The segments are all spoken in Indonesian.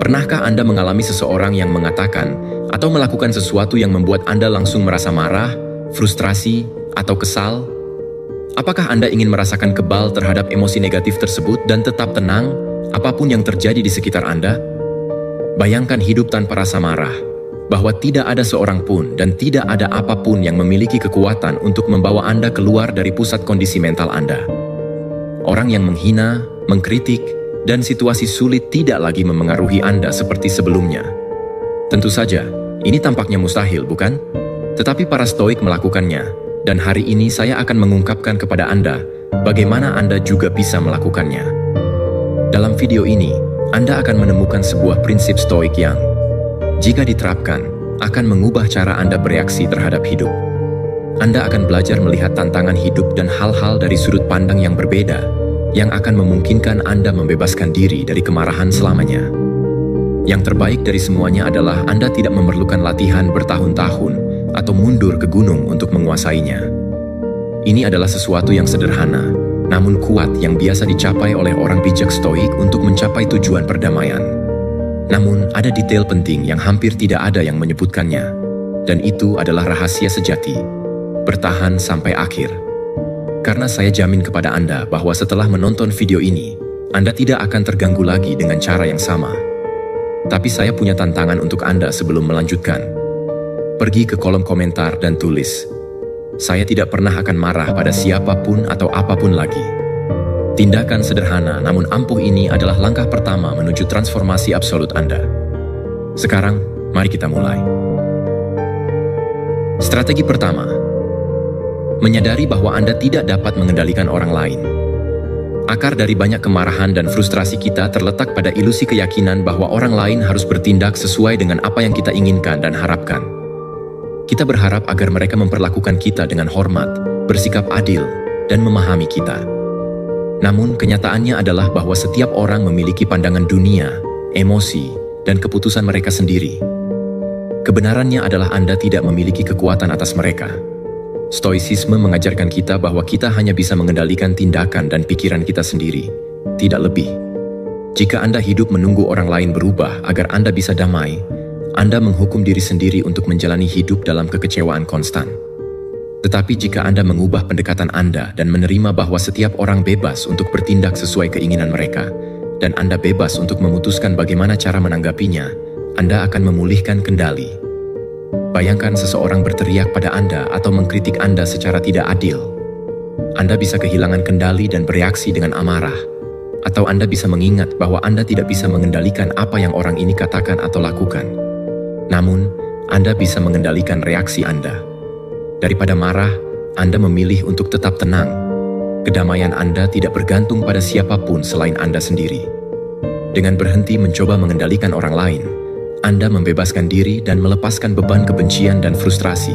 Pernahkah Anda mengalami seseorang yang mengatakan atau melakukan sesuatu yang membuat Anda langsung merasa marah, frustrasi, atau kesal? Apakah Anda ingin merasakan kebal terhadap emosi negatif tersebut dan tetap tenang, apapun yang terjadi di sekitar Anda? Bayangkan hidup tanpa rasa marah, bahwa tidak ada seorang pun dan tidak ada apapun yang memiliki kekuatan untuk membawa Anda keluar dari pusat kondisi mental Anda. Orang yang menghina, mengkritik, dan situasi sulit tidak lagi memengaruhi Anda seperti sebelumnya. Tentu saja, ini tampaknya mustahil, bukan? Tetapi para Stoik melakukannya, dan hari ini saya akan mengungkapkan kepada Anda bagaimana Anda juga bisa melakukannya. Dalam video ini, Anda akan menemukan sebuah prinsip Stoik yang, jika diterapkan, akan mengubah cara Anda bereaksi terhadap hidup. Anda akan belajar melihat tantangan hidup dan hal-hal dari sudut pandang yang berbeda, yang akan memungkinkan Anda membebaskan diri dari kemarahan selamanya. Yang terbaik dari semuanya adalah Anda tidak memerlukan latihan bertahun-tahun atau mundur ke gunung untuk menguasainya. Ini adalah sesuatu yang sederhana, namun kuat yang biasa dicapai oleh orang bijak Stoik untuk mencapai tujuan perdamaian. Namun, ada detail penting yang hampir tidak ada yang menyebutkannya, dan itu adalah rahasia sejati. Bertahan sampai akhir. Karena saya jamin kepada Anda bahwa setelah menonton video ini, Anda tidak akan terganggu lagi dengan cara yang sama. Tapi saya punya tantangan untuk Anda sebelum melanjutkan. Pergi ke kolom komentar dan tulis, "Saya tidak pernah akan marah pada siapapun atau apapun lagi." Tindakan sederhana namun ampuh ini adalah langkah pertama menuju transformasi absolut Anda. Sekarang, mari kita mulai. Strategi pertama, menyadari bahwa Anda tidak dapat mengendalikan orang lain. Akar dari banyak kemarahan dan frustrasi kita terletak pada ilusi keyakinan bahwa orang lain harus bertindak sesuai dengan apa yang kita inginkan dan harapkan. Kita berharap agar mereka memperlakukan kita dengan hormat, bersikap adil, dan memahami kita. Namun, kenyataannya adalah bahwa setiap orang memiliki pandangan dunia, emosi, dan keputusan mereka sendiri. Kebenarannya adalah Anda tidak memiliki kekuatan atas mereka. Stoicisme mengajarkan kita bahwa kita hanya bisa mengendalikan tindakan dan pikiran kita sendiri, tidak lebih. Jika Anda hidup menunggu orang lain berubah agar Anda bisa damai, Anda menghukum diri sendiri untuk menjalani hidup dalam kekecewaan konstan. Tetapi jika Anda mengubah pendekatan Anda dan menerima bahwa setiap orang bebas untuk bertindak sesuai keinginan mereka, dan Anda bebas untuk memutuskan bagaimana cara menanggapinya, Anda akan memulihkan kendali. Bayangkan seseorang berteriak pada Anda atau mengkritik Anda secara tidak adil. Anda bisa kehilangan kendali dan bereaksi dengan amarah. Atau Anda bisa mengingat bahwa Anda tidak bisa mengendalikan apa yang orang ini katakan atau lakukan. Namun, Anda bisa mengendalikan reaksi Anda. Daripada marah, Anda memilih untuk tetap tenang. Kedamaian Anda tidak bergantung pada siapapun selain Anda sendiri. Dengan berhenti mencoba mengendalikan orang lain, Anda membebaskan diri dan melepaskan beban kebencian dan frustrasi,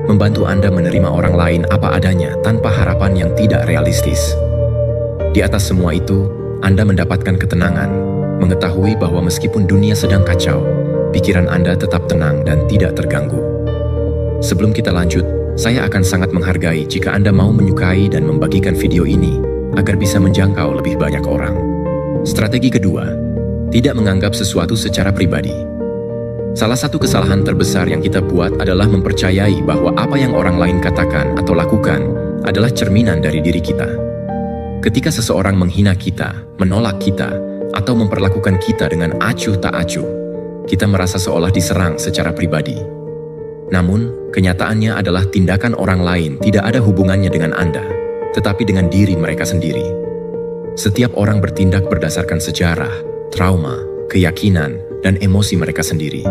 membantu Anda menerima orang lain apa adanya tanpa harapan yang tidak realistis. Di atas semua itu, Anda mendapatkan ketenangan, mengetahui bahwa meskipun dunia sedang kacau, pikiran Anda tetap tenang dan tidak terganggu. Sebelum kita lanjut, saya akan sangat menghargai jika Anda mau menyukai dan membagikan video ini agar bisa menjangkau lebih banyak orang. Strategi kedua, tidak menganggap sesuatu secara pribadi. Salah satu kesalahan terbesar yang kita buat adalah mempercayai bahwa apa yang orang lain katakan atau lakukan adalah cerminan dari diri kita. Ketika seseorang menghina kita, menolak kita, atau memperlakukan kita dengan acuh tak acuh, kita merasa seolah diserang secara pribadi. Namun, kenyataannya adalah tindakan orang lain tidak ada hubungannya dengan Anda, tetapi dengan diri mereka sendiri. Setiap orang bertindak berdasarkan sejarah, trauma, keyakinan, dan emosi mereka sendiri.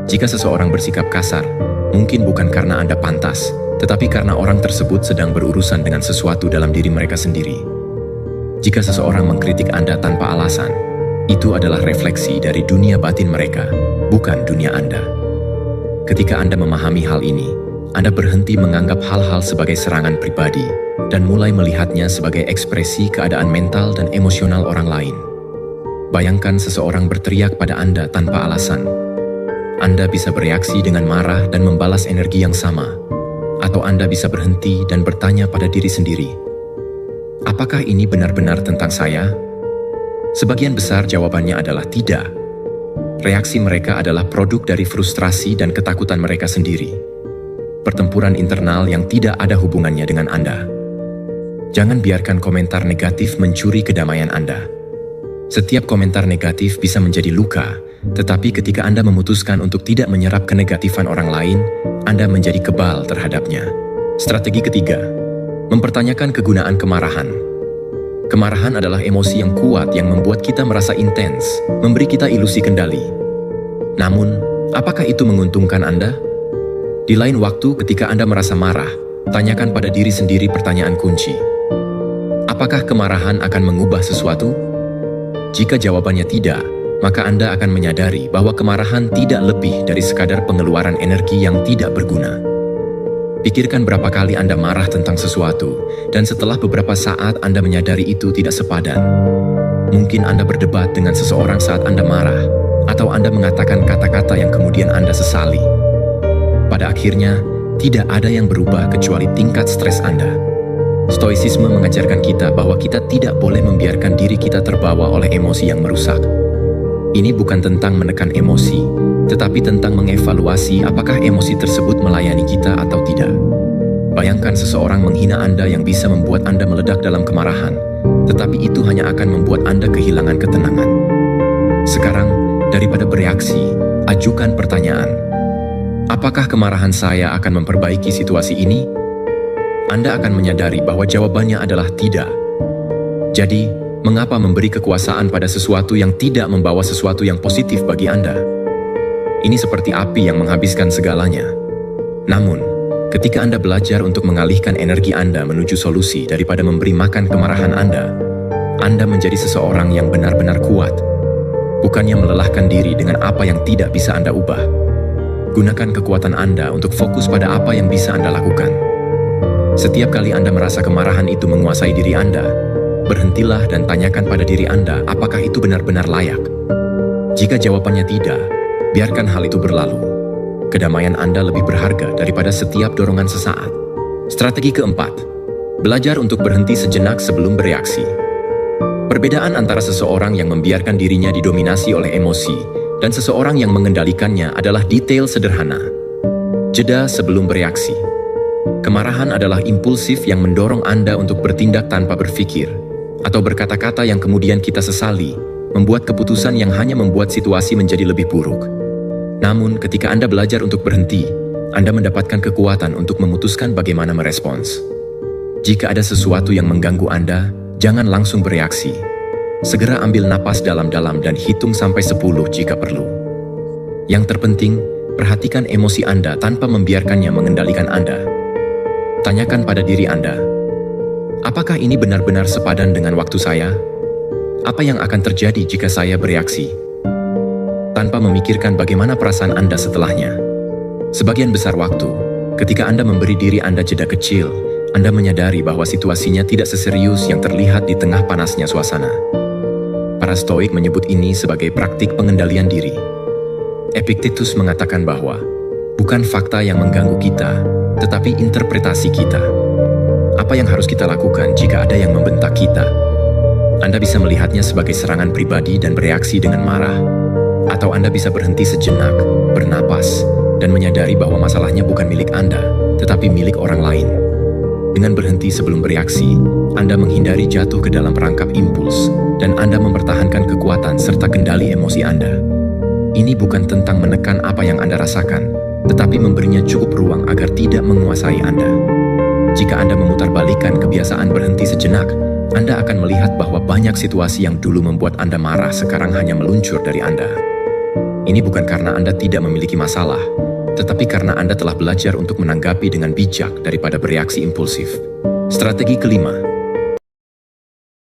Jika seseorang bersikap kasar, mungkin bukan karena Anda pantas, tetapi karena orang tersebut sedang berurusan dengan sesuatu dalam diri mereka sendiri. Jika seseorang mengkritik Anda tanpa alasan, itu adalah refleksi dari dunia batin mereka, bukan dunia Anda. Ketika Anda memahami hal ini, Anda berhenti menganggap hal-hal sebagai serangan pribadi dan mulai melihatnya sebagai ekspresi keadaan mental dan emosional orang lain. Bayangkan seseorang berteriak pada Anda tanpa alasan. Anda bisa bereaksi dengan marah dan membalas energi yang sama, atau Anda bisa berhenti dan bertanya pada diri sendiri, apakah ini benar-benar tentang saya? Sebagian besar jawabannya adalah tidak. Reaksi mereka adalah produk dari frustrasi dan ketakutan mereka sendiri. Pertempuran internal yang tidak ada hubungannya dengan Anda. Jangan biarkan komentar negatif mencuri kedamaian Anda. Setiap komentar negatif bisa menjadi luka, tetapi ketika Anda memutuskan untuk tidak menyerap kenegatifan orang lain, Anda menjadi kebal terhadapnya. Strategi ketiga, mempertanyakan kegunaan kemarahan. Kemarahan adalah emosi yang kuat yang membuat kita merasa intens, memberi kita ilusi kendali. Namun, apakah itu menguntungkan Anda? Di lain waktu ketika Anda merasa marah, tanyakan pada diri sendiri pertanyaan kunci. Apakah kemarahan akan mengubah sesuatu? Jika jawabannya tidak, maka Anda akan menyadari bahwa kemarahan tidak lebih dari sekadar pengeluaran energi yang tidak berguna. Pikirkan berapa kali Anda marah tentang sesuatu, dan setelah beberapa saat Anda menyadari itu tidak sepadan. Mungkin Anda berdebat dengan seseorang saat Anda marah, atau Anda mengatakan kata-kata yang kemudian Anda sesali. Pada akhirnya, tidak ada yang berubah kecuali tingkat stres Anda. Stoicisme mengajarkan kita bahwa kita tidak boleh membiarkan diri kita terbawa oleh emosi yang merusak. Ini bukan tentang menekan emosi, tetapi tentang mengevaluasi apakah emosi tersebut melayani kita atau tidak. Bayangkan seseorang menghina Anda yang bisa membuat Anda meledak dalam kemarahan, tetapi itu hanya akan membuat Anda kehilangan ketenangan. Sekarang, daripada bereaksi, ajukan pertanyaan. Apakah kemarahan saya akan memperbaiki situasi ini? Anda akan menyadari bahwa jawabannya adalah tidak. Jadi, mengapa memberi kekuasaan pada sesuatu yang tidak membawa sesuatu yang positif bagi Anda? Ini seperti api yang menghabiskan segalanya. Namun, ketika Anda belajar untuk mengalihkan energi Anda menuju solusi daripada memberi makan kemarahan Anda menjadi seseorang yang benar-benar kuat. Bukannya melelahkan diri dengan apa yang tidak bisa Anda ubah. Gunakan kekuatan Anda untuk fokus pada apa yang bisa Anda lakukan. Setiap kali Anda merasa kemarahan itu menguasai diri Anda, berhentilah dan tanyakan pada diri Anda apakah itu benar-benar layak. Jika jawabannya tidak, biarkan hal itu berlalu. Kedamaian Anda lebih berharga daripada setiap dorongan sesaat. Strategi keempat, belajar untuk berhenti sejenak sebelum bereaksi. Perbedaan antara seseorang yang membiarkan dirinya didominasi oleh emosi dan seseorang yang mengendalikannya adalah detail sederhana. Jeda sebelum bereaksi. Kemarahan adalah impulsif yang mendorong Anda untuk bertindak tanpa berpikir, atau berkata-kata yang kemudian kita sesali, membuat keputusan yang hanya membuat situasi menjadi lebih buruk. Namun, ketika Anda belajar untuk berhenti, Anda mendapatkan kekuatan untuk memutuskan bagaimana merespons. Jika ada sesuatu yang mengganggu Anda, jangan langsung bereaksi. Segera ambil napas dalam-dalam dan hitung sampai 10 jika perlu. Yang terpenting, perhatikan emosi Anda tanpa membiarkannya mengendalikan Anda. Tanyakan pada diri Anda, apakah ini benar-benar sepadan dengan waktu saya? Apa yang akan terjadi jika saya bereaksi? Tanpa memikirkan bagaimana perasaan Anda setelahnya. Sebagian besar waktu, ketika Anda memberi diri Anda jeda kecil, Anda menyadari bahwa situasinya tidak seserius yang terlihat di tengah panasnya suasana. Para Stoik menyebut ini sebagai praktik pengendalian diri. Epictetus mengatakan bahwa bukan fakta yang mengganggu kita, tetapi interpretasi kita. Apa yang harus kita lakukan jika ada yang membentak kita? Anda bisa melihatnya sebagai serangan pribadi dan bereaksi dengan marah. Atau Anda bisa berhenti sejenak, bernapas, dan menyadari bahwa masalahnya bukan milik Anda, tetapi milik orang lain. Dengan berhenti sebelum bereaksi, Anda menghindari jatuh ke dalam perangkap impuls, dan Anda mempertahankan kekuatan serta kendali emosi Anda. Ini bukan tentang menekan apa yang Anda rasakan, tetapi memberinya cukup ruang agar tidak menguasai Anda. Jika Anda memutarbalikkan kebiasaan berhenti sejenak, Anda akan melihat bahwa banyak situasi yang dulu membuat Anda marah sekarang hanya meluncur dari Anda. Ini bukan karena Anda tidak memiliki masalah, tetapi karena Anda telah belajar untuk menanggapi dengan bijak daripada bereaksi impulsif. Strategi kelima,